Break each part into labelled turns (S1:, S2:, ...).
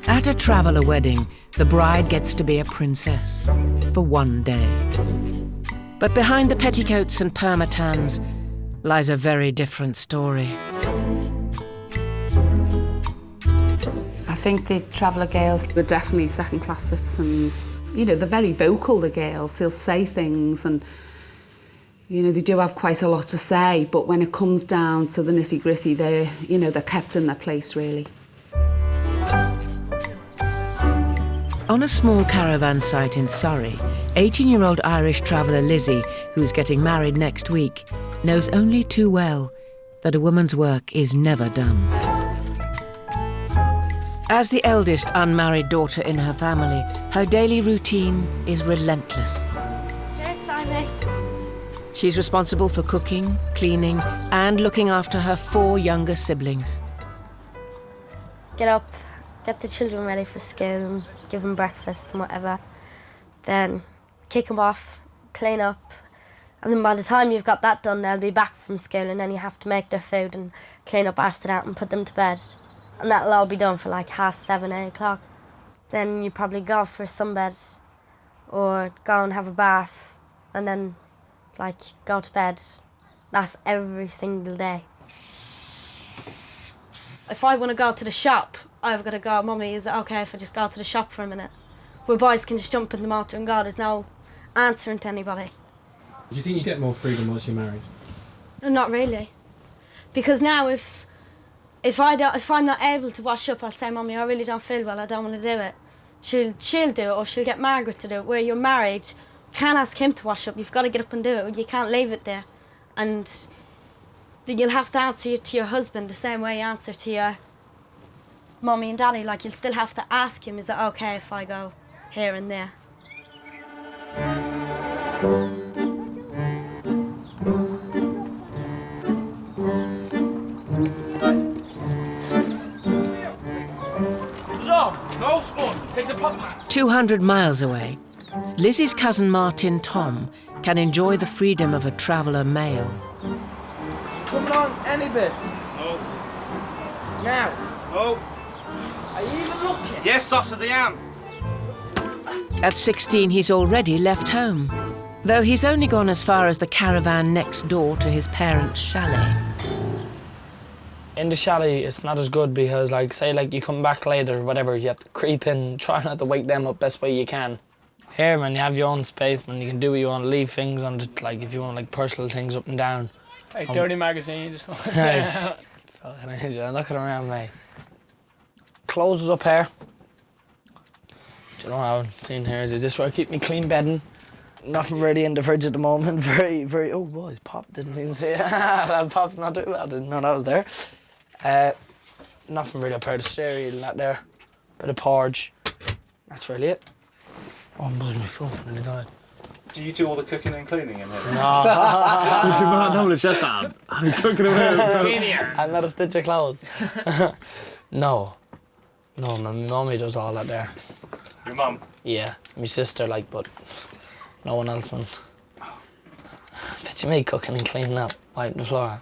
S1: At a traveller wedding, the bride gets to be a princess for one day. But behind the petticoats and permatans lies a very different story.
S2: I think the traveller girls were definitely second-class citizens. You know, they're very vocal, the girls. They'll say things and, you know, they do have quite a lot to say, but when it comes down to the nitty-gritty, they're kept in their place, really.
S1: On a small caravan site in Surrey, 18-year-old Irish traveller Lizzie, who's getting married next week, knows only too well that a woman's work is never done. As the eldest unmarried daughter in her family, her daily routine is relentless.
S3: Yes, Simon.
S1: She's responsible for cooking, cleaning, and looking after her 4 younger siblings.
S3: Get up, get the children ready for school and give them breakfast and whatever. Then kick them off, clean up. And then by the time you've got that done, they'll be back from school and then you have to make their food and clean up after that and put them to bed. And that'll all be done for like 7:30, 8 o'clock. Then you probably go for a sunbed or go and have a bath and then like go to bed. That's every single day. If I want to go to the shop, I've got to go, Mummy, is it okay if I just go to the shop for a minute? Where boys can just jump in the motor and go, there's no answering to anybody.
S4: Do you think you get more freedom once you're married?
S3: Not really. Because now if I'm not able to wash up, I'll say, Mummy, I really don't feel well, I don't want to do it. She'll do it, or she'll get Margaret to do it. Where you're married, you can't ask him to wash up, you've got to get up and do it, you can't leave it there. And you'll have to answer to your husband the same way you answer to your Mummy and Daddy. Like, you'll still have to ask him, is it okay if I go here and there?
S5: No, Spawn. Takes a pop man.
S1: 200 miles away, Lizzie's cousin Martin Tom can enjoy the freedom of a traveller male.
S5: Coming on any bit? No. Now? No. Are you even looking? Yes, sausage, I am.
S1: At 16, he's already left home, though he's only gone as far as the caravan next door to his parents' chalet.
S6: In the chalet, it's not as good because, like, say, like, you come back later or whatever, you have to creep in, try not to wake them up best way you can. Here, man, you have your own space, man, you can do what you want, leave things on it, like, if you want, like, personal things up and down.
S7: Like dirty magazines.
S6: Nice. Fucking hell, looking around, mate. Clothes is up here. Do you know what I've seen here? Is this where I keep me clean bedding? Nothing really in the fridge at the moment. Very, very. Oh, boys, Pop didn't even say that. Pop's not doing that. I didn't know that was there. Nothing really up here. The cereal, that there. Bit of porridge. That's really it. Oh, I'm buzzing my phone. I nearly died.
S5: Do you do all the cooking and cleaning in here?
S6: No.
S4: No, it's just I'm cooking away.
S6: And not a stitch of clothes. No. No, my mummy does all that there.
S5: Your mum?
S6: Yeah, my sister, like, but no one else, man. Bet you me cooking and cleaning up, wiping the floor.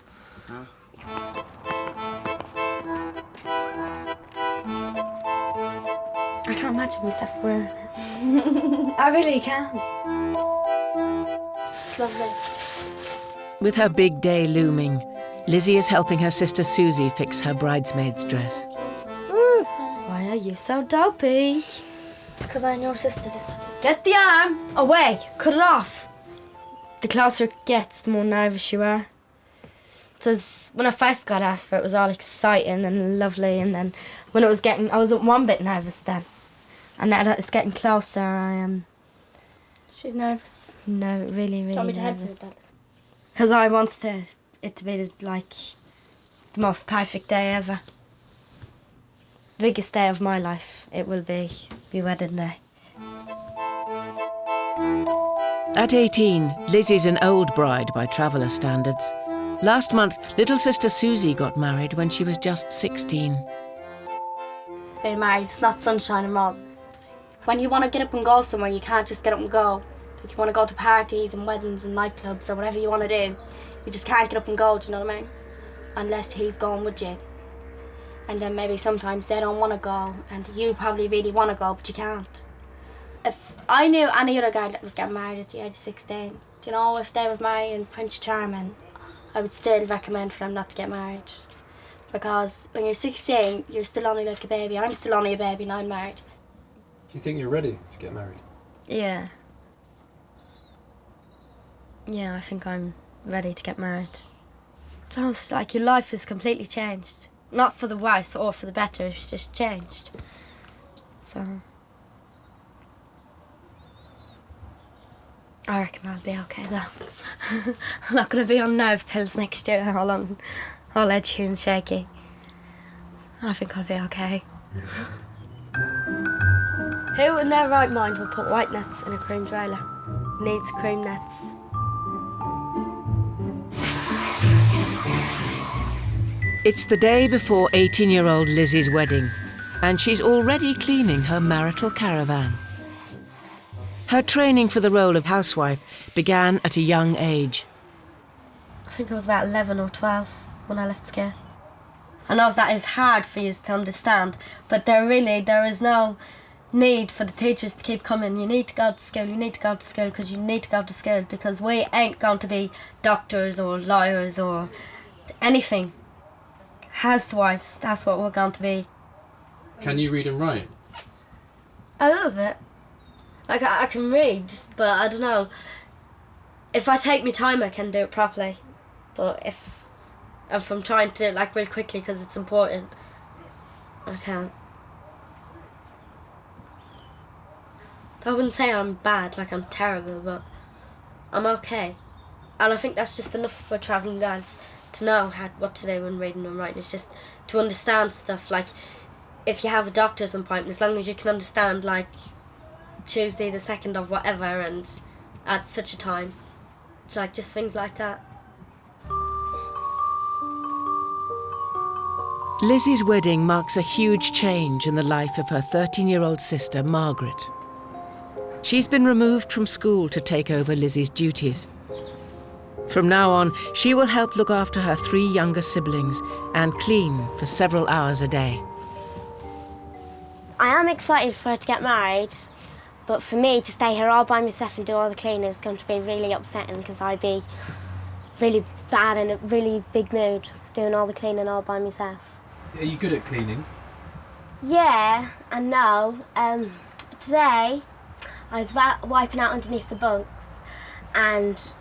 S3: I can't imagine myself wearing it. I really can't. It's lovely.
S1: With her big day looming, Lizzie is helping her sister Susie fix her bridesmaid's dress.
S3: Ooh, why are you so dopey? Because I'm your sister. Get the arm away. Cut it off. The closer it gets, the more nervous you are. Because when I first got asked for it, it was all exciting and lovely, and then when it was getting, I was one bit nervous then. And now that it's getting closer, I am...
S8: She's nervous.
S3: No, really, really
S8: Want me to help you
S3: nervous.
S8: with that?
S3: Because I want it to be like the most perfect day ever. The biggest day of my life, it will be wedding day.
S1: At 18, Lizzie's an old bride by traveller standards. Last month, little sister Susie got married when she was just 16.
S8: Being married, it's not sunshine and roses. When you want to get up and go somewhere, you can't just get up and go. Like, you want to go to parties and weddings and nightclubs or whatever you want to do, you just can't get up and go, do you know what I mean? Unless he's going with you. and then maybe sometimes they don't want to go, and you probably really want to go, but you can't. If I knew any other guy that was getting married at the age of 16, you know, if they was marrying Prince Charming, I would still recommend for them not to get married. Because when you're 16, you're still only like a baby. I'm still only a baby and I'm married.
S9: Do you think you're ready to get married?
S3: Yeah. Yeah, I think I'm ready to get married. It's like your life has completely changed. Not for the worse or for the better, it's just changed. So I reckon I'll be okay though. I'm not going to be on nerve pills next year, all edgy and shaky. I think I'll be okay. Who in their right mind would put white nets in a cream trailer? Needs cream nets.
S1: It's the day before 18-year-old Lizzie's wedding, and she's already cleaning her marital caravan. Her training for the role of housewife began at a young age.
S3: I think I was about 11 or 12 when I left school. I know that is hard for you to understand, but there is no need for the teachers to keep coming. You need to go to school, you need to go to school because you need to go to school, because we ain't going to be doctors or lawyers or anything. Housewives, that's what we're going to be.
S9: Can you read and write?
S3: A little bit. Like, I can read, but I don't know. If I take my time, I can do it properly. But if I'm trying to do it like real quickly because it's important, I can't. I wouldn't say I'm bad, like I'm terrible, but I'm okay. And I think that's just enough for travelling guides to know what to do when reading and writing. It's just to understand stuff, like if you have a doctor's appointment, as long as you can understand like Tuesday the 2nd of whatever and at such a time. So like just things like that.
S1: Lizzie's wedding marks a huge change in the life of her 13-year-old sister, Margaret. She's been removed from school to take over Lizzie's duties. From now on, she will help look after her 3 younger siblings and clean for several hours a day.
S8: I am excited for her to get married, but for me to stay here all by myself and do all the cleaning is going to be really upsetting because I'd be really bad in a really big mood doing all the cleaning all by myself.
S9: Are you good at cleaning?
S8: Yeah and no. Today I was wiping out underneath the bunks and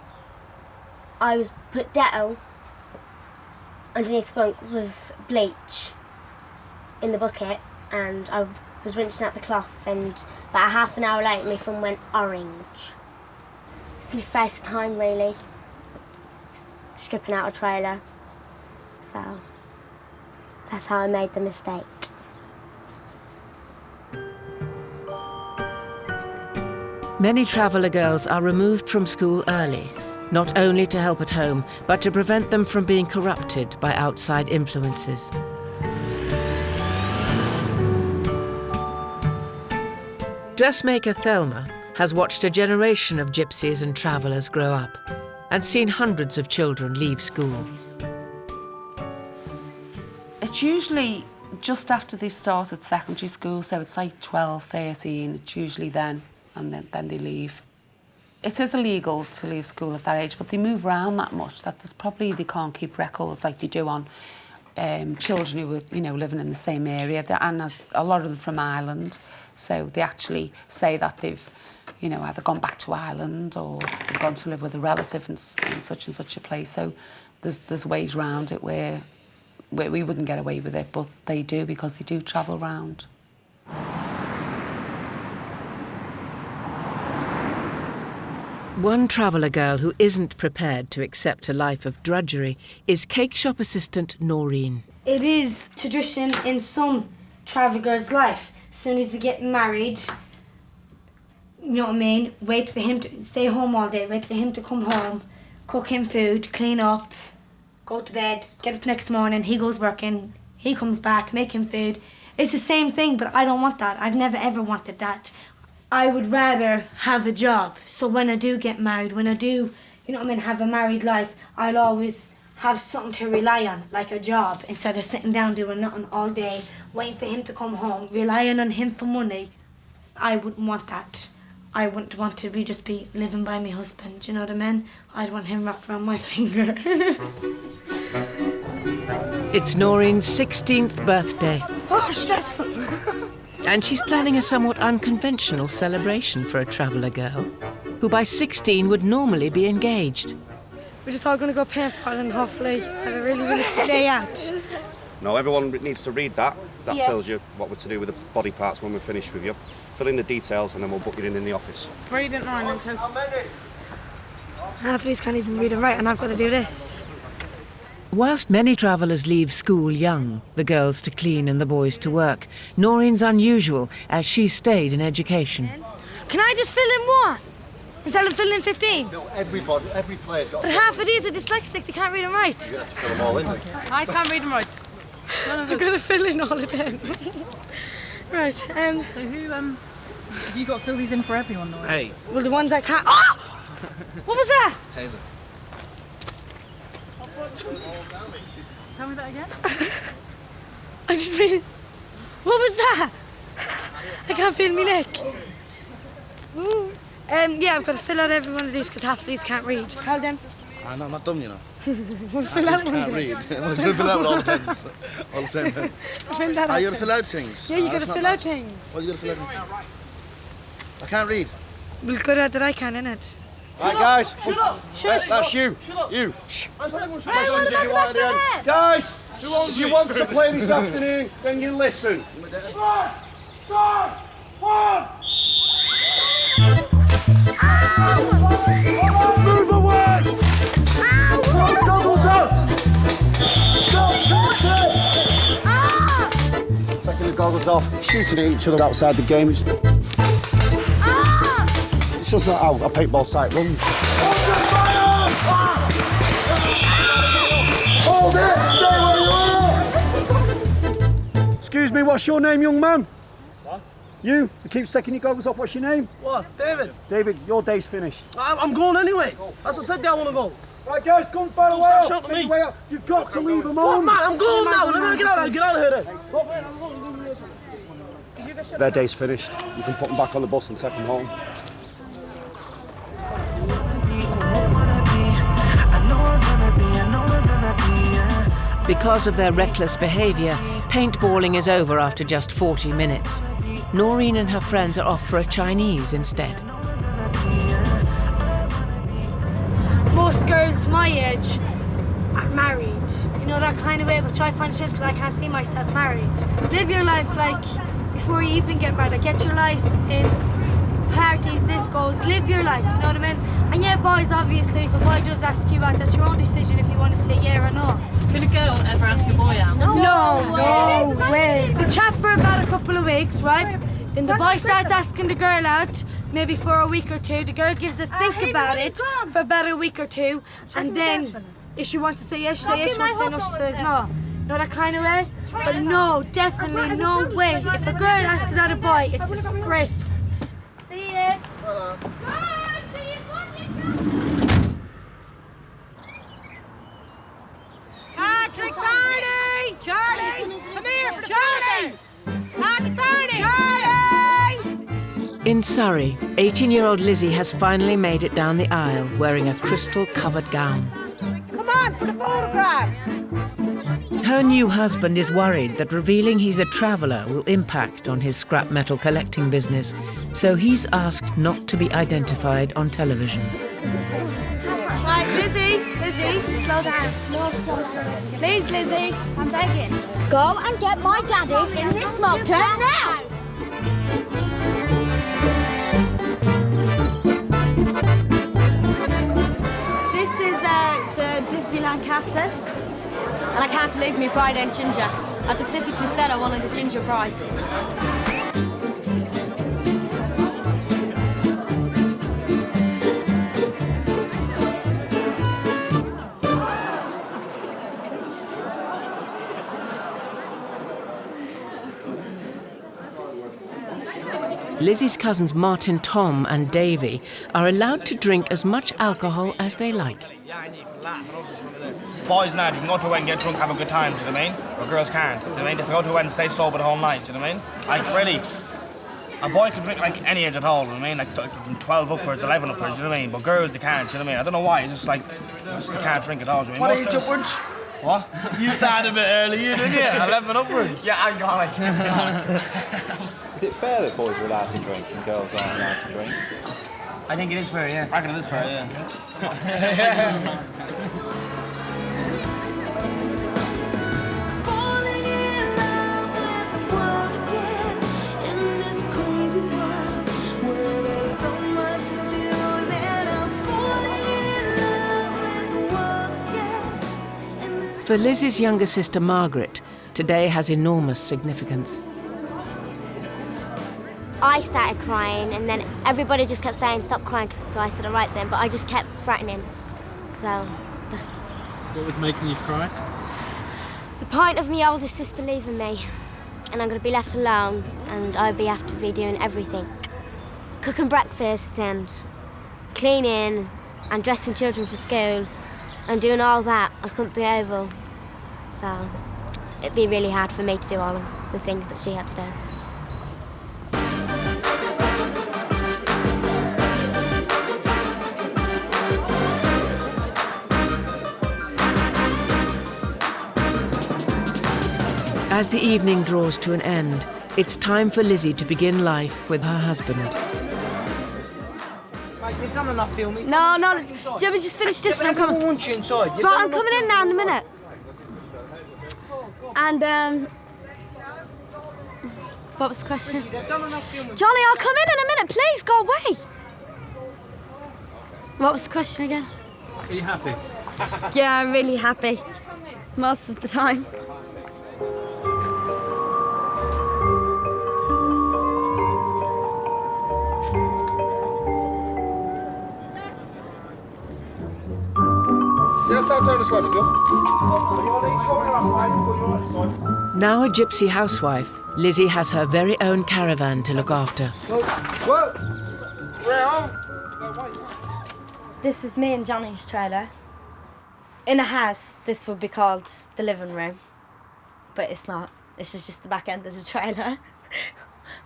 S8: I was put Dettol underneath the bunk with bleach in the bucket and I was rinsing out the cloth, and about half an hour later my phone went orange. It's my first time really stripping out a trailer, so that's how I made the mistake.
S1: Many traveller girls are removed from school early, not only to help at home, but to prevent them from being corrupted by outside influences. Dressmaker Thelma has watched a generation of gypsies and travellers grow up and seen hundreds of children leave school.
S2: It's usually just after they've started secondary school, so it's like 12, 13, it's usually then, and then they leave. It is illegal to leave school at that age, but they move around that much that they can't keep records like they do on children who were, living in the same area. And as a lot of them from Ireland, so they actually say that they've, either gone back to Ireland or they've gone to live with a relative in such and such a place. So there's ways around it where we wouldn't get away with it, but they do because they do travel around.
S1: One traveller girl who isn't prepared to accept a life of drudgery is cake shop assistant Noreen.
S10: It is tradition in some travel girls' life. As soon as they get married, you know what I mean, wait for him to stay home all day, wait for him to come home, cook him food, clean up, go to bed, get up next morning, he goes working, he comes back, make him food. It's the same thing, but I don't want that. I've never ever wanted that. I would rather have a job. So when I do get married, when I do, have a married life, I'll always have something to rely on, like a job, instead of sitting down doing nothing all day, waiting for him to come home, relying on him for money. I wouldn't want that. I wouldn't want to just be living by my husband, you know what I mean? I'd want him wrapped around my finger.
S1: It's Noreen's 16th birthday.
S10: Oh, stressful.
S1: And she's planning a somewhat unconventional celebration for a traveller girl, who by 16 would normally be engaged.
S10: We're just all going to go paintballing and hopefully have a really, really good day out.
S11: No, everyone needs to read that. That tells you what we're to do with the body parts when we're finished with you. Fill in the details and then we'll book you in the office.
S7: Read it, mine, because
S10: Half of these can't even read and write, and I've got to do this.
S1: Whilst many travellers leave school young, the girls to clean and the boys to work, Noreen's unusual as she stayed in education.
S10: Can I just fill in one? Instead of filling in 15?
S12: No, every player's got...
S10: But half of these are dyslexic, they can't read and write.
S12: You have to fill them all in, don't you?
S7: I can't read and write.
S10: I've got to fill in all of them. Right,
S7: So who, have you got to fill these in for everyone, Nora?
S5: Hey.
S10: Well, the ones that can't... Oh! What was that?
S5: Taser.
S7: Tell me that again.
S10: I just mean... What was that? I can't feel my neck. Yeah, I've got to fill out every one of these because half of these can't read. Hold them.
S12: No, I'm not dumb, you know.
S10: We'll fill out one of
S12: can't
S10: them.
S12: read. We'll fill out with all the pens. All the same pens.
S10: Fill that
S12: You
S10: out.
S12: got to fill out things.
S10: Yeah, you got
S12: That's
S10: to
S12: not
S10: fill
S12: bad.
S10: out things.
S12: Well, you got to fill out... I can't read.
S10: Well, good out that I can, innit?
S5: Right, guys.
S10: Shush.
S5: That's you. You. Shh. Guys, if you want to play this afternoon, then you listen. Move away! Goggles up! Stop shooting! Taking the goggles off, shooting at each other outside the game. It's just not how a paintball site runs. Hold it! Stay where you are! Excuse me, what's your name, young man? What? You keep taking your goggles off. What's your name?
S13: What? David?
S5: David, your day's finished.
S13: I'm going anyways. As I said, I want to go.
S5: Right, guys, guns by the way
S13: Stop
S5: up.
S13: shouting at me.
S5: Way up. You've got to leave them
S13: What,
S5: on.
S13: man? I'm going now. Let me get out of here then.
S5: Their day's finished. You can put them back on the bus and take them home.
S1: Because of their reckless behaviour, paintballing is over after just 40 minutes. Noreen and her friends are off for a Chinese instead.
S10: Most girls my age are married. You know, that kind of way, but try to find a chance because I can't see myself married. Live your life like before you even get married. Like, get your license, parties, discos, live your life, you know what I mean? And yeah, boys, obviously, if a boy does ask you out, that's your own decision if you want to say yeah or no.
S7: Could a girl ever ask a boy out?
S10: No way. The chat for about a couple of weeks, right? Then the boy starts asking the girl out, maybe for a week or two. The girl gives a think about it for about a week or two, and then if she wants to say yes, she says yes. She wants to say no, she says no. Know that kind of way? But no, definitely no way. If a girl asks out a boy, it's disgraceful. See ya.
S14: Patrick Barney! Charlie! Come here for Charlie! Patrick Barney! Charlie!
S1: In Surrey, 18-year-old Lizzie has finally made it down the aisle wearing a crystal-covered gown.
S14: Come on for the photographs!
S1: Her new husband is worried that revealing he's a traveller will impact on his scrap metal collecting business, so he's asked not to be identified on television.
S14: Right, Lizzie, slow down. Please, Lizzie, I'm begging.
S15: Go and get my daddy in this smoke truck now!
S3: This is the Disneyland castle, and I can't believe me bride ain't ginger. I specifically said I wanted a ginger bride.
S1: Lizzie's cousins Martin, Tom and Davy are allowed to drink as much alcohol as they like.
S5: Yeah, and you can laugh, and also just want to do. Boys now, you can go to a wedding, get drunk, have a good time, do you know what I mean? Or girls can't, do you know what I mean? They have to go to a wedding, stay sober the whole night, do you know what I mean? Like, really, a boy can drink like any age at all, do you know what I mean? Like 12 upwards, 11 upwards, do you know what I mean? But girls, they can't, do you know what I mean? I don't know why, it's just like, they can't drink at all, do you know what I mean?
S13: What age upwards?
S5: What?
S13: You started a bit early, didn't you? 11 upwards.
S5: Yeah, I got it.
S16: Is it fair that boys are allowed to drink and girls aren't allowed to drink?
S5: I think it is fair, yeah.
S13: I reckon it is fair, yeah.
S1: For Lizzie's younger sister Margaret, today has enormous significance.
S8: I started crying and then everybody just kept saying stop crying, so I said all right then, but I just kept threatening. So that's...
S9: What was making you cry?
S8: The point of my older sister leaving me, and I'm going to be left alone, and I'll have to be doing everything. Cooking breakfast and cleaning and dressing children for school and doing all that. I couldn't be able. So it'd be really hard for me to do all of the things that she had to do.
S1: As the evening draws to an end, it's time for Lizzie to begin life with her husband.
S13: You've done enough filming.
S10: No, Jimmy, just finish this and I'm coming.
S13: Everyone wants you inside.
S10: But I'm coming in now in a minute. And, what was the question?
S13: They've done enough filming.
S10: Johnny, I'll come in a minute. Please, go away. What was the question again?
S9: Are you happy?
S10: Yeah, I'm really happy. Most of the time.
S1: Now a gypsy housewife, Lizzie has her very own caravan to look after.
S3: This is me and Johnny's trailer. In a house, this would be called the living room, but it's not. This is just the back end of the trailer.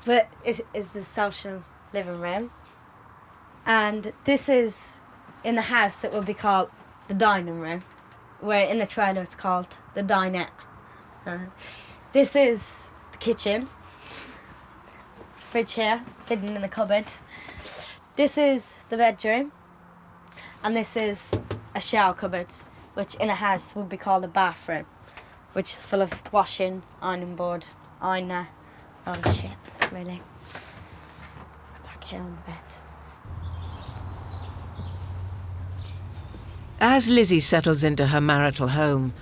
S3: But it is the social living room. And this is, in a house, that would be called the dining room, where in the trailer it's called the dinette. This is the kitchen. Fridge here, hidden in a cupboard. This is the bedroom. And this is a shower cupboard, which in a house would be called a bathroom, which is full of washing, ironing board, ironer, all the shit, really. Back here on the bed.
S1: As Lizzie settles into her marital home,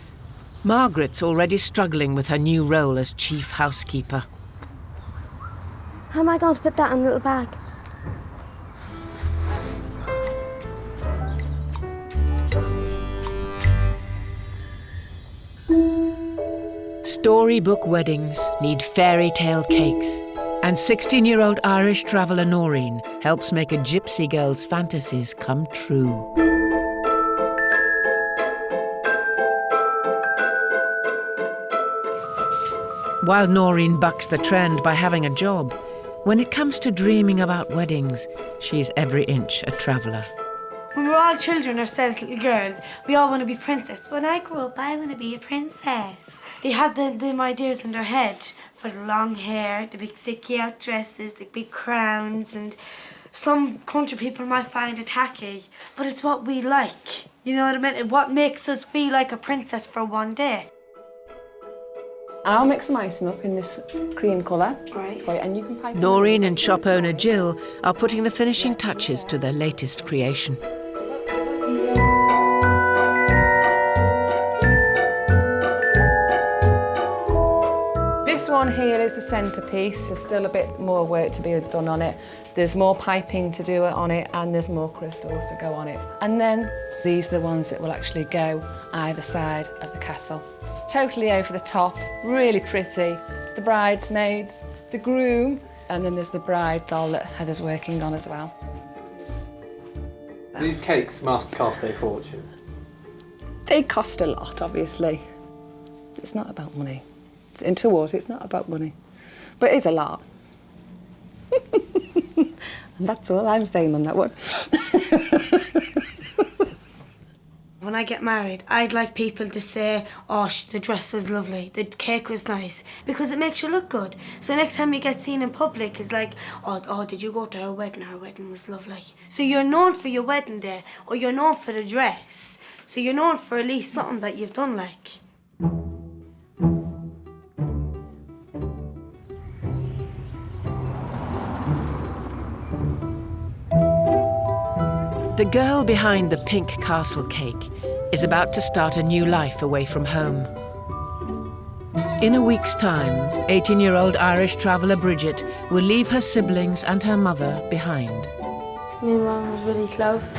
S1: Margaret's already struggling with her new role as chief housekeeper.
S8: How am I going to put that in a little bag?
S1: Storybook weddings need fairy tale cakes, and 16-year-old Irish traveller Noreen helps make a gypsy girl's fantasies come true. While Noreen bucks the trend by having a job, when it comes to dreaming about weddings, she's every inch a traveller.
S10: When we're all children ourselves, little girls, we all want to be princess. When I grow up, I want to be a princess. They have them ideas in their head for the long hair, the big sticky out dresses, the big crowns, and some country people might find it tacky, but it's what we like. You know what I mean? And what makes us feel like a princess for one day.
S17: I'll mix some icing up in this cream colour.
S10: Right.
S17: And you can pipe.
S1: Noreen and shop owner Jill are putting the finishing touches to their latest creation.
S17: This one here is the centrepiece. There's still a bit more work to be done on it. There's more piping to do on it, and there's more crystals to go on it. And then these are the ones that will actually go either side of the castle. Totally over the top, really pretty. The bridesmaids, the groom, and then there's the bride doll that Heather's working on as well.
S9: These cakes must cost a fortune.
S17: They cost a lot, obviously. It's not about money. It's into water, it's not about money. But it is a lot. And that's all I'm saying on that one.
S10: When I get married, I'd like people to say, oh, the dress was lovely, the cake was nice, because it makes you look good. So next time you get seen in public, it's like, oh, did you go to her wedding? Her wedding was lovely. So you're known for your wedding day, or you're known for the dress. So you're known for at least something that you've done, like.
S1: The girl behind the pink castle cake is about to start a new life away from home. In a week's time, 18-year-old Irish traveller Bridget will leave her siblings and her mother behind.
S18: Me and Mum was really close.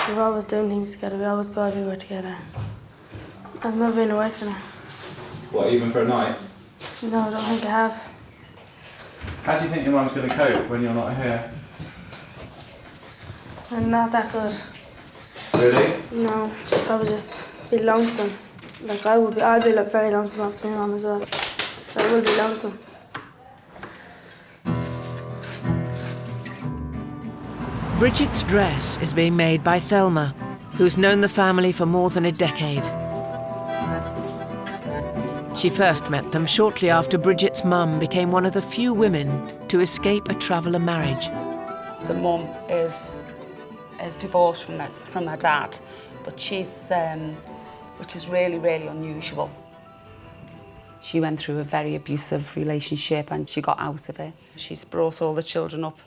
S18: We were always doing things together. We always go everywhere together. I've never been away from her.
S16: What, even for a night?
S18: No, I don't think I have.
S16: How do you think your mum's going to cope when you're not here?
S18: I'm not that good.
S16: Really?
S18: No, she'd probably just be lonesome. Like I'd be like very lonesome after my mum as well. So I will be lonesome.
S1: Bridget's dress is being made by Thelma, who's known the family for more than a decade. She first met them shortly after Bridget's mum became one of the few women to escape a traveller marriage.
S2: The mum is divorced from her dad, but she's, which is really, really unusual. She went through a very abusive relationship and she got out of it. She's brought all the children up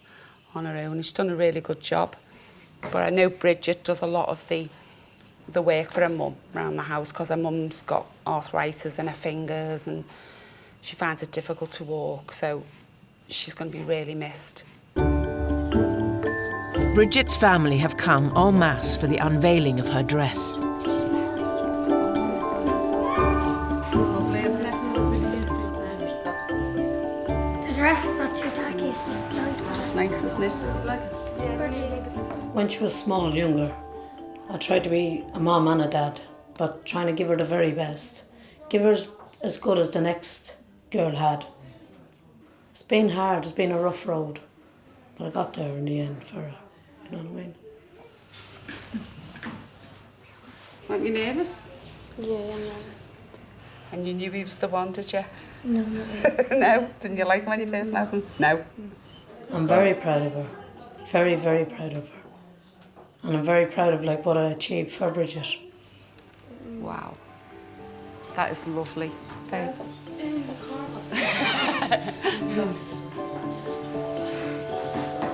S2: on her own and she's done a really good job. But I know Bridget does a lot of the work for her mum around the house because her mum's got arthritis in her fingers and she finds it difficult to walk, so she's going to be really missed.
S1: Bridget's family have come en masse for the unveiling of her dress.
S2: It's lovely, isn't it?
S18: The dress is not too tacky, it's just nice.
S2: Just nice, isn't it?
S19: When she was small, younger, I tried to be a mom and a dad, but trying to give her the very best. Give her as good as the next girl had. It's been hard, it's been a rough road, but I got there in the end for her. You know what I mean?
S2: Weren't you nervous?
S18: Yeah, I'm nervous.
S2: And you knew he was the one, did you?
S18: No, not really.
S2: No? Didn't you like him when you first met him? No?
S19: I'm very proud of her. Very, very proud of her. And I'm very proud of what I achieved for Bridget.
S2: Wow. That is lovely. Babe.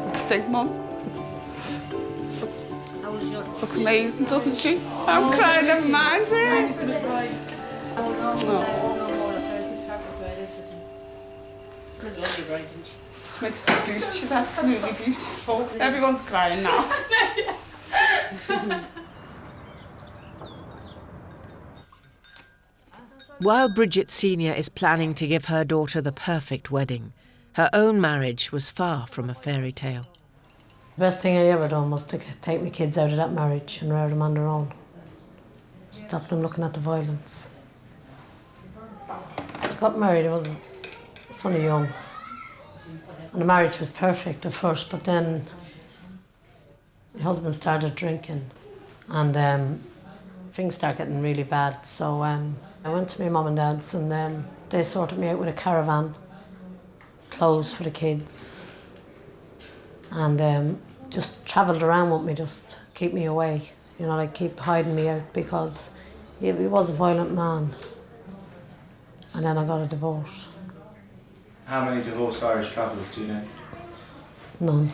S2: What do you think, Mum? Looks amazing, doesn't she? I'm crying in mine too. She makes it beautiful. She's absolutely beautiful. Everyone's crying now.
S1: While Bridget Senior is planning to give her daughter the perfect wedding, her own marriage was far from a fairy tale.
S19: The best thing I ever done was to take my kids out of that marriage and rear them on their own. Stop them looking at the violence. I got married, I was only young. And the marriage was perfect at first, but then my husband started drinking and things started getting really bad. So I went to my mum and dad's and they sorted me out with a caravan, clothes for the kids, and just travelled around with me, just keep me away. You know, keep hiding me out because he was a violent man. And then I got a divorce.
S16: How many divorced Irish travellers do you know?
S19: None.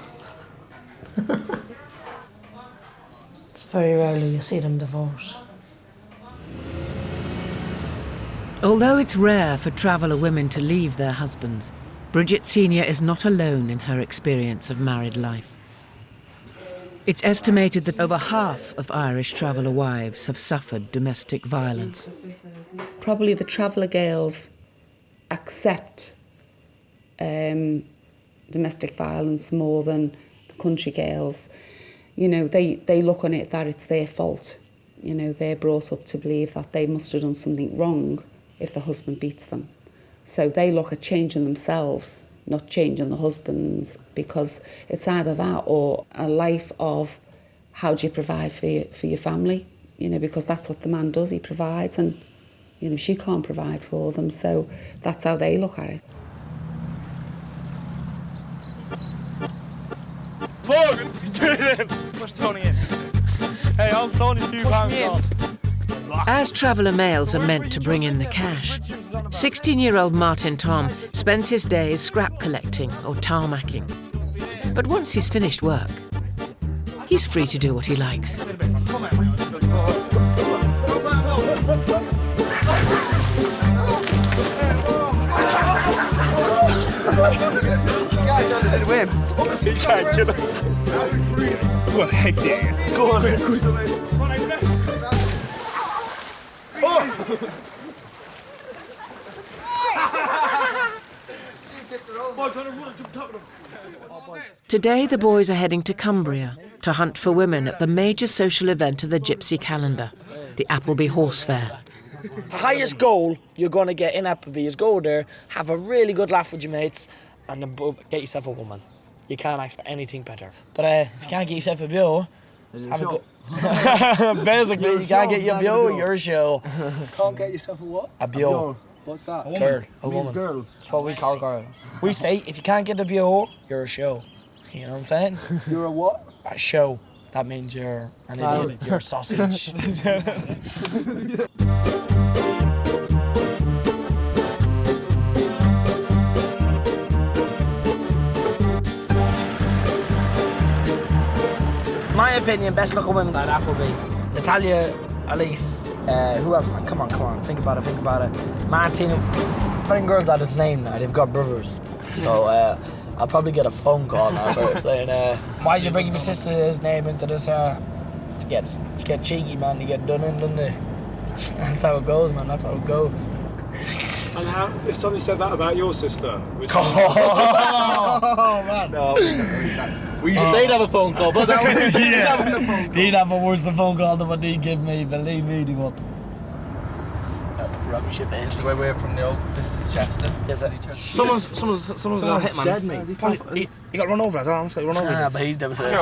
S19: It's very rarely you see them divorced.
S1: Although it's rare for traveller women to leave their husbands, Bridget Senior is not alone in her experience of married life. It's estimated that over half of Irish traveller wives have suffered domestic violence.
S2: Probably the traveller girls accept domestic violence more than the country girls. You know, they look on it that it's their fault. You know, they're brought up to believe that they must have done something wrong if the husband beats them. So they look at changing themselves, not changing the husbands, because it's either that or a life of how do you provide for your family, you know, because that's what the man does, he provides, and, you know, she can't provide for them, so that's how they look at it.
S5: Morgan, push Tony in. Hey, I'm Tony, few pounds off.
S1: As traveller males are meant to bring in the cash, 16-year-old Martin Tom spends his days scrap collecting or tarmacking. But once he's finished work, he's free to do what he likes.
S5: He can't get up. Go ahead, yeah. Go on.
S1: Today the boys are heading to Cumbria to hunt for women at the major social event of the Gypsy calendar, the Appleby Horse Fair.
S6: The highest goal you're going to get in Appleby is go there, have a really good laugh with your mates, and then get yourself a woman. You can't ask for anything better. But if you can't get yourself a beau, have a go. Basically, you can't get your beau, your show.
S4: Can't get yourself a what?
S6: A beau.
S4: What's that?
S6: Girl. A woman.
S4: Girl.
S6: That's what we call girl. We say, if you can't get a beau, you're a show. You know what I'm saying?
S4: You're a what?
S6: A show. That means you're an idiot. You're a sausage. My opinion, best looking women at Appleby. Natalia, Elise, who else, man? Come on, think about it. Martina, putting girls out his name now, they've got brothers. So I'll probably get a phone call now saying, why are you bringing my sister's name into this? You get cheeky, man, you get done in, don't you? That's how it goes, man, that's how it goes.
S4: And how, if somebody said that about your sister?
S12: Oh, man. No, they'd have a phone call, but
S6: They'd have a worse phone call than what they give me, believe me, they would. Rubbish if it is.
S12: We're from the old, this is Chester.
S6: Yes,
S5: Someone's got a hit, man.
S12: Dead,
S5: He got run over, that's all I'm saying. Run over.
S6: Nah, but he's never said.
S5: I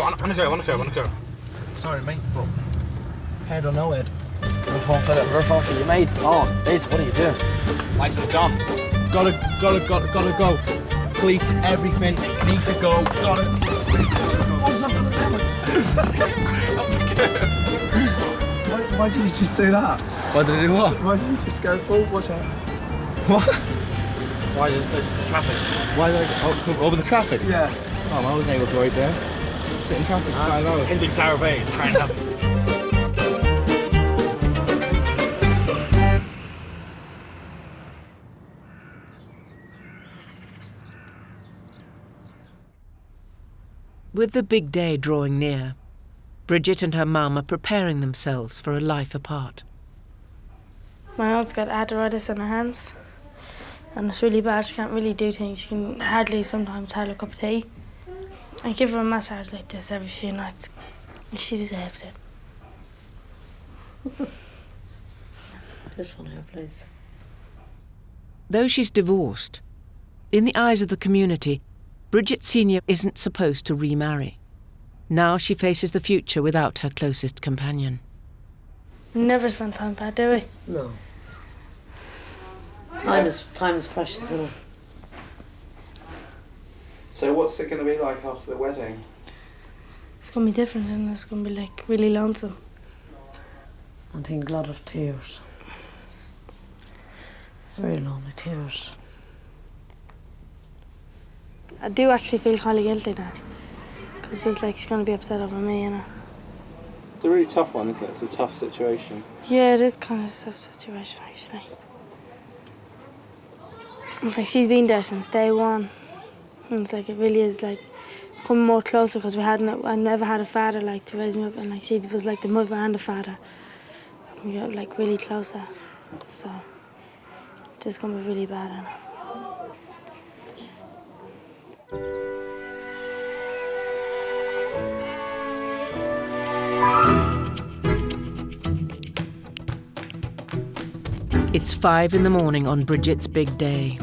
S5: wanna go.
S12: Sorry, mate, but head or no head?
S6: We're phone for you, mate. Oh, Liz, what are you doing?
S5: License gone.
S12: Gotta go. Police, everything, need to go.
S4: Why did you just do that?
S12: Why did I do what?
S4: Why did you just go, oh, watch out?
S12: What?
S5: Why is this the traffic?
S12: Why did I go over the traffic?
S4: Yeah.
S12: Oh, I wasn't able to right there. Sit in traffic for 5 hours.
S5: Ending Sour Bay, try and have it.
S1: With the big day drawing near, Bridget and her mum are preparing themselves for a life apart.
S18: My aunt's got arthritis in her hands, and it's really bad. She can't really do things. She can hardly sometimes have a cup of tea. I give her a massage like this every few nights. She deserves it.
S19: This one here, please.
S1: Though she's divorced, in the eyes of the community, Bridget Senior isn't supposed to remarry. Now she faces the future without her closest companion.
S18: We never spend time apart, do we?
S19: No. Time is precious, isn't it?
S16: So what's it going to be like after the wedding?
S18: It's going to be different, and it's going to be like really lonesome.
S19: I think a lot of tears. Very lonely tears.
S18: I do actually feel kind of guilty now, because it's like she's going to be upset over me, you know.
S16: It's a really tough one, isn't it? It's a tough situation.
S18: Yeah, it is kind of a tough situation, actually. It's like she's been there since day one, and it's like it really is like coming more closer, because I never had a father like to raise me up, and like she was like the mother and the father. We got like really closer, so this is going to be really bad, I know.
S1: It's 5 in the morning on Bridget's big day.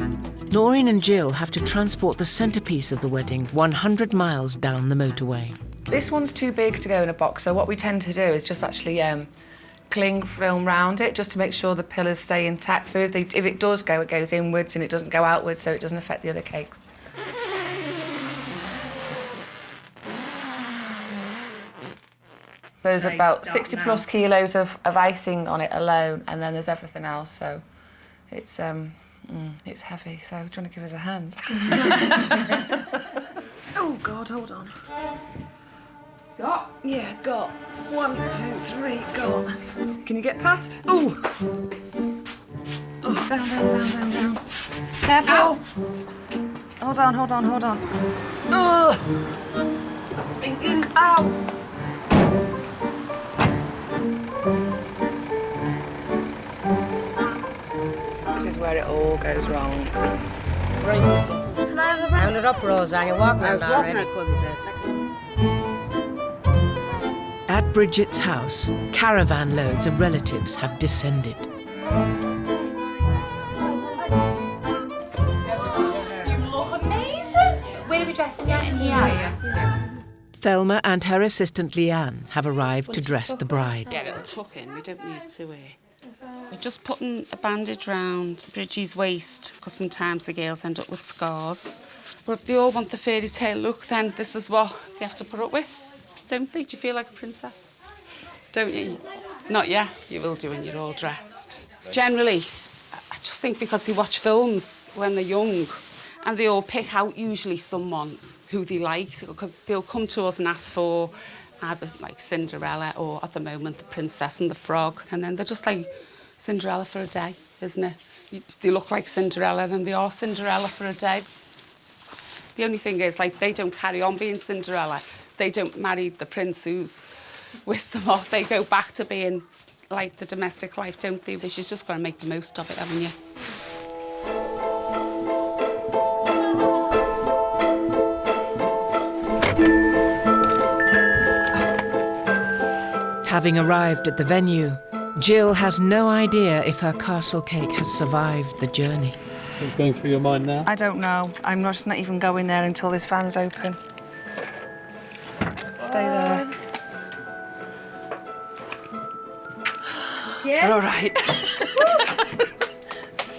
S1: Noreen and Jill have to transport the centrepiece of the wedding 100 miles down the motorway.
S17: This one's too big to go in a box, so what we tend to do is just actually cling film round it just to make sure the pillars stay intact. So if it does go, it goes inwards and it doesn't go outwards, so it doesn't affect the other cakes. There's about 60 plus kilos of icing on it alone, and then there's everything else, so it's heavy. So do you want to give us a hand? Oh God, hold on. Got? Yeah, got. 1, 2, 3, got. Can you get past? Ooh. Oh, down. Careful. Ow. Hold on. Ugh. Ow. This is where it all goes wrong.
S14: Can I have a round it up, Rosa? You're walking around already.
S1: At Bridget's house, caravan loads of relatives have descended.
S15: You look amazing. Where are we dressing you? In here?
S1: Thelma and her assistant Leanne have arrived to dress the bride.
S2: Get it tuck in, we don't need to We're just putting a bandage round Bridget's waist, because sometimes the girls end up with scars. But if they all want the fairy tale look, then this is what they have to put up with. Don't they? Do you feel like a princess? Don't you? Not yet. You will do when you're all dressed. Generally, I just think because they watch films when they're young, and they all pick out usually someone who they like, because they'll come to us and ask for either like Cinderella or at the moment the Princess and the Frog, and then they're just like Cinderella for a day, isn't it? They look like Cinderella and they are Cinderella for a day. The only thing is, like, they don't carry on being Cinderella. They don't marry the prince who's whisked them off. They go back to being like the domestic life, don't they? So she's just got to make the most of it, haven't you?
S1: Having arrived at the venue, Jill has no idea if her castle cake has survived the journey.
S9: What's going through your mind now?
S17: I don't know. I'm just not even going there until this van's open. Stay there.
S10: Yeah?
S17: All right.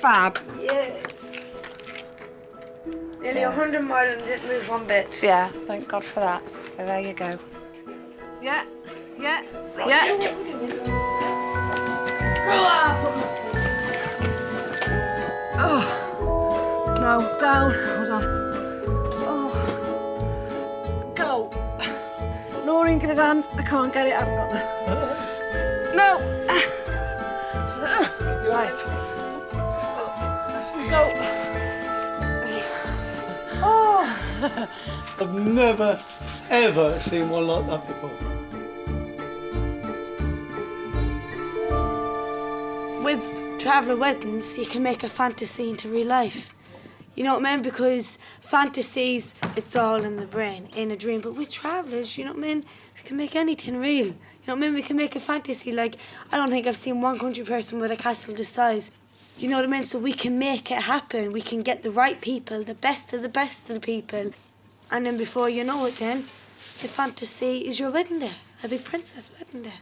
S17: Fab.
S10: Yes. Nearly 100 miles and didn't move one bit.
S17: Yeah, thank God for that. So there you go. Yeah. Oh, no, down. Hold on. Oh, go. Noreen, give his hand. I can't get it. I haven't got the. No. Right. Go. Oh.
S9: I've never, ever seen one like that before.
S18: With traveller weddings, you can make a fantasy into real life. You know what I mean? Because fantasies, it's all in the brain, in a dream. But with travellers, you know what I mean? We can make anything real. You know what I mean? We can make a fantasy. Like, I don't think I've seen one country person with a castle this size. You know what I mean? So we can make it happen. We can get the right people, the best of the people. And then before you know it then, the fantasy is your wedding day. A big princess wedding day.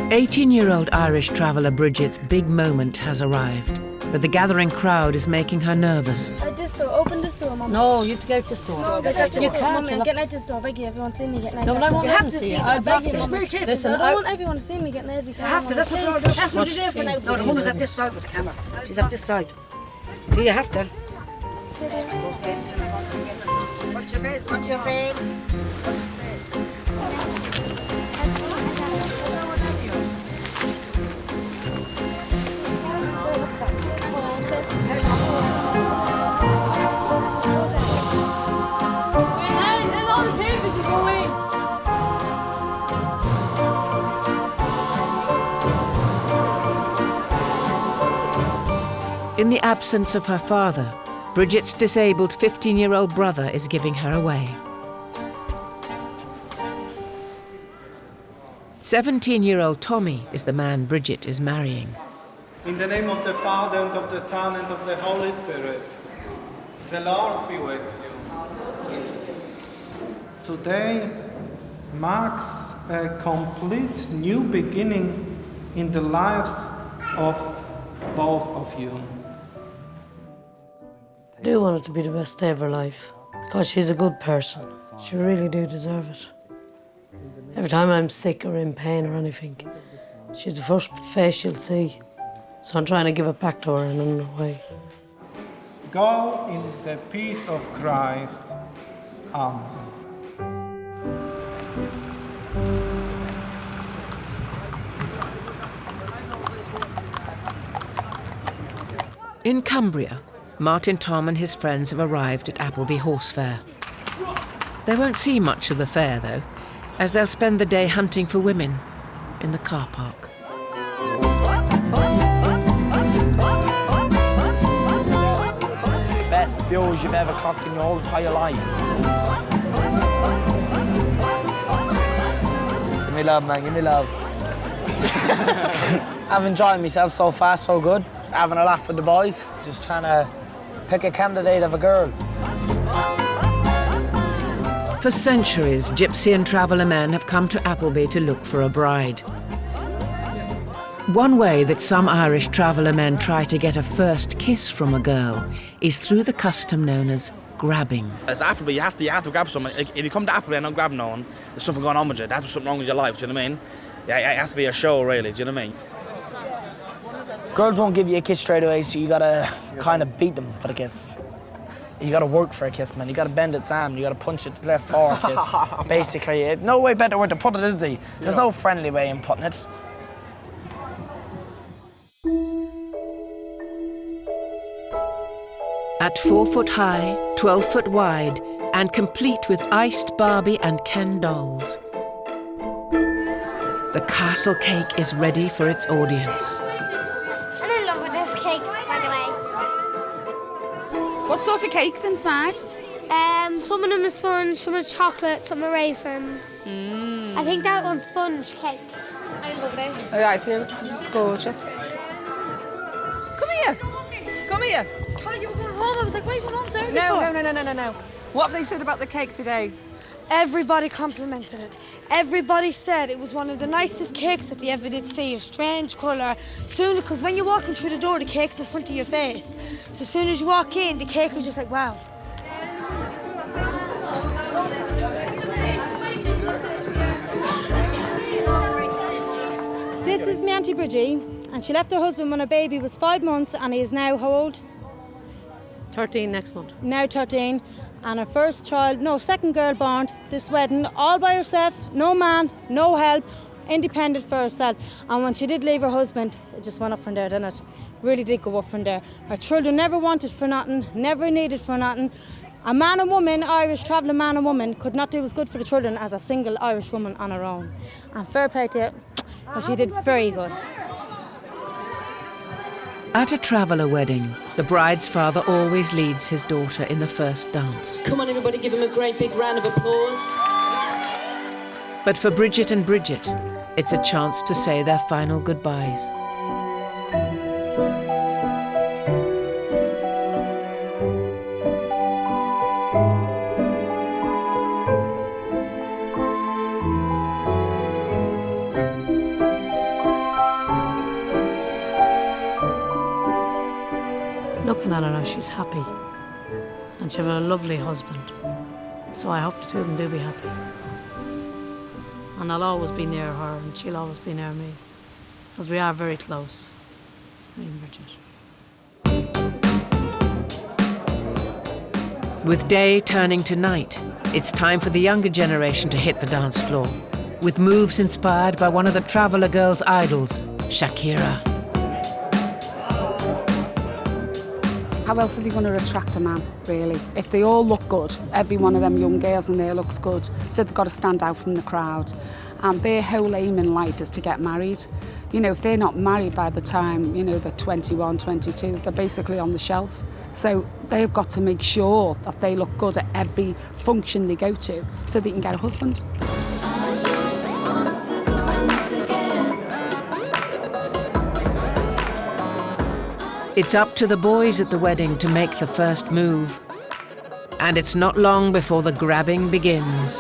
S1: 18-year-old Irish traveller Bridget's big moment has arrived, but the gathering crowd is making her nervous.
S18: This door, open this door, Mum.
S14: No, you have to go out this door.
S18: No,
S14: you can't.
S18: Mum, I'm getting out this door. I beg you, everyone see me getting out.
S14: No, but I won't let them see you. I beg you.
S18: Listen, I don't want everyone to see me getting out.
S14: You have to. That's what you're there for now. No, the woman's at this side with the camera. She's at this side. Do you have to? What's your face? What's your face?
S1: In in the absence of her father, Bridget's disabled 15-year-old brother is giving her away. 17-year-old Tommy is the man Bridget is marrying.
S9: In the name of the Father, and of the Son, and of the Holy Spirit, the Lord be with you. Today marks a complete new beginning in the lives of both of you.
S19: I do want it to be the best day of her life, because she's a good person. She really do deserve it. Every time I'm sick or in pain or anything, she's the first face she'll see. So I'm trying to give it back to her in another way.
S9: Go in the peace of Christ. Amen.
S1: In Cumbria, Martin, Tom and his friends have arrived at Appleby Horse Fair. They won't see much of the fair, though, as they'll spend the day hunting for women in the car park.
S6: Best views you've ever clocked in your whole entire life. Give me love, man, give me love. I've enjoyed myself so far, so good. Having a laugh with the boys, just trying to pick a candidate of a girl.
S1: For centuries, gypsy and traveller men have come to Appleby to look for a bride. One way that some Irish traveller men try to get a first kiss from a girl is through the custom known as grabbing.
S5: As Appleby, you have to grab someone. If you come to Appleby and not grab no one, there's something going on with you. There's something wrong with your life, do you know what I mean? Yeah, it has to be a show, really, do you know what I mean?
S6: Girls won't give you a kiss straight away, so you gotta kind of beat them for the kiss. You gotta work for a kiss, man. You gotta bend its arm. You gotta punch it to the left for a kiss. Basically, no way better way to put it, is there? There's no friendly way in putting it.
S1: At 4 foot high, 12 foot wide, and complete with iced Barbie and Ken dolls, the castle cake is ready for its audience.
S8: I'm in love with this cake, by the way.
S2: What sort of cake's inside?
S8: Some of them are sponge, some are chocolate, some are raisins. I think that one's sponge cake. I love it.
S17: Oh, yeah, it's gorgeous. Come here. Come here.
S15: Oh, you were going home. I was like, why are you going on Saturday?
S17: No. What have they said about the cake today?
S10: Everybody complimented it. Everybody said it was one of the nicest cakes that they ever did see. A strange colour. Soon, because when you're walking through the door, the cake's in front of your face. So as soon as you walk in, the cake was just like, wow.
S20: This is my Auntie Bridget, and she left her husband when her baby was 5 months, and he is now how old?
S21: 13 next month.
S20: Now 13. And her second girl born, this wedding, all by herself, no man, no help, independent for herself. And when she did leave her husband, it just went up from there, didn't it? Really did go up from there. Her children never wanted for nothing, never needed for nothing. A man and woman, Irish travelling man and woman, could not do as good for the children as a single Irish woman on her own. And fair play to her, because she did very good.
S1: At a traveller wedding, the bride's father always leads his daughter in the first dance.
S22: Come on, everybody, give him a great big round of applause.
S1: But for Bridget and Bridget, it's a chance to say their final goodbyes.
S19: Looking at her now, she's happy. And she has a lovely husband. So I hope the two of them do be happy. And I'll always be near her, and she'll always be near me. Because we are very close, me and Bridget.
S1: With day turning to night, it's time for the younger generation to hit the dance floor, with moves inspired by one of the traveller girls' idols, Shakira.
S2: How else are they going to attract a man, really? If they all look good, every one of them young girls in there looks good, so they've got to stand out from the crowd. and their whole aim in life is to get married. You know, if they're not married by the time, you know, they're 21, 22, they're basically on the shelf. So they've got to make sure that they look good at every function they go to so they can get a husband.
S1: It's up to the boys at the wedding to make the first move. And it's not long before the grabbing begins.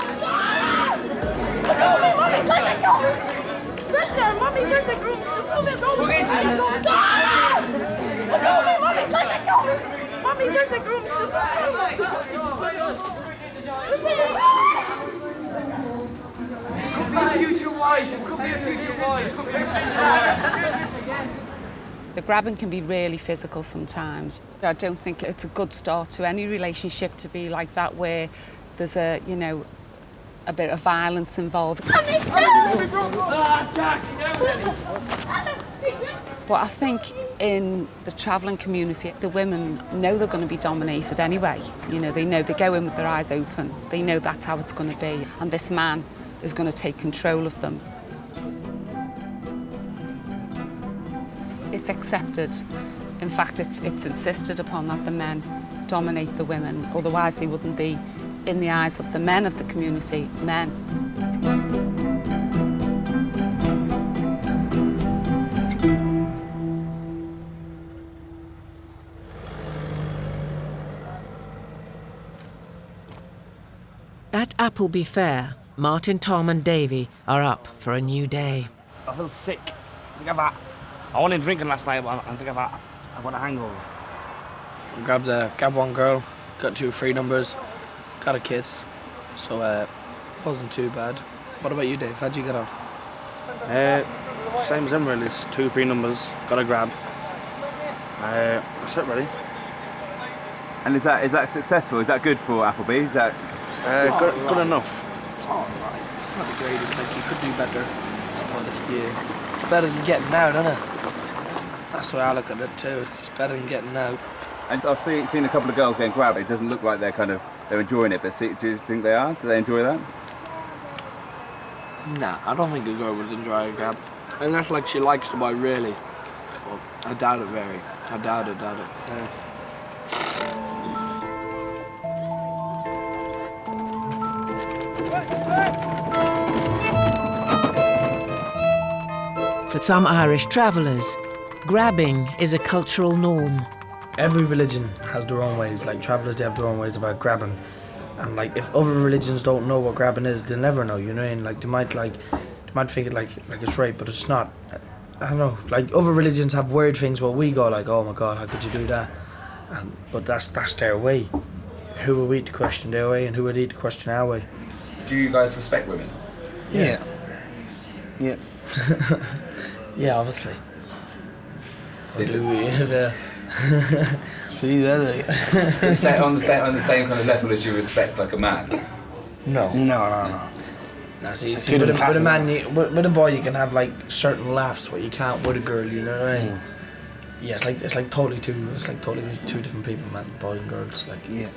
S2: The grabbing can be really physical sometimes. I don't think it's a good start to any relationship to be like that, where there's a, you know, a bit of violence involved. But I think in the travelling community, the women know they're going to be dominated anyway. You know, they go in with their eyes open. They know that's how it's going to be. And this man is going to take control of them. It's accepted. In fact, it's insisted upon that the men dominate the women. Otherwise, they wouldn't be, in the eyes of the men of the community, men.
S1: At Appleby Fair, Martin, Tom and Davy are up for a new day.
S5: I feel sick. I wasn't drinking last night, but I think I've got a hangover.
S6: Grabbed one girl, got 2 free numbers, got a kiss, so wasn't too bad. What about you, Dave? How'd you get on?
S5: Same as him, really. It's 2 free numbers, got a grab. That's it, really.
S7: And is that successful? Is that good for Appleby? Is that
S5: good enough?
S6: All right. It's not the greatest. Like, you could do better. Yeah. It's better than getting out, isn't it? That's the way I look at it too. It's better than getting out.
S7: And I've seen a couple of girls getting grabbed. It doesn't look like they're enjoying it, but do you think they are? Do they enjoy that?
S6: Nah, I don't think a girl would enjoy a grab. Unless, like, she likes the boy really. Well, I doubt it very. I doubt it. Yeah.
S1: For some Irish travellers, grabbing is a cultural norm.
S6: Every religion has their own ways. Like, travellers, they have their own ways about grabbing. And, like, if other religions don't know what grabbing is, they'll never know, you know what I mean? Like, they might think it like it's rape, but it's not. I don't know. Like, other religions have weird things where we go like, oh my God, how could you do that? But that's their way. Who are we to question their way, and who are they to question our way?
S7: Do you guys respect women?
S6: Yeah.
S5: Yeah.
S6: Yeah, obviously.
S7: See,
S6: do we?
S5: See that?
S7: on the same kind of level as you respect like a man?
S6: No.
S5: No.
S6: No, see, with a man, with a boy, you can have like certain laughs where you can't with a girl. You know what I mean? Yeah, it's like totally two different people, man, boy and girls. Like,
S5: yeah.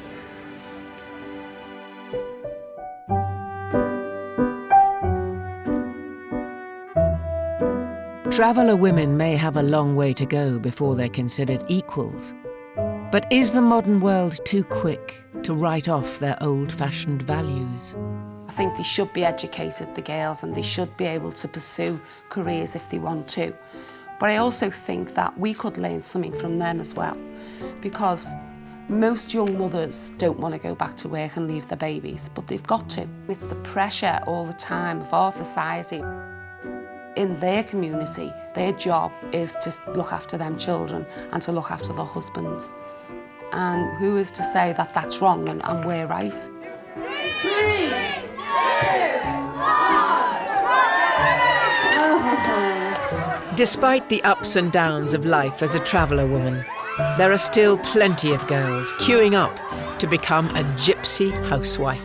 S1: Traveller women may have a long way to go before they're considered equals. But is the modern world too quick to write off their old-fashioned values?
S2: I think they should be educated, the girls, and they should be able to pursue careers if they want to. But I also think that we could learn something from them as well, because most young mothers don't want to go back to work and leave their babies, but they've got to. It's the pressure all the time of our society. In their community, their job is to look after them children and to look after their husbands. And who is to say that that's wrong and we're right?
S14: 3, 2, 1.
S1: Despite the ups and downs of life as a traveller woman, there are still plenty of girls queuing up to become a gypsy housewife.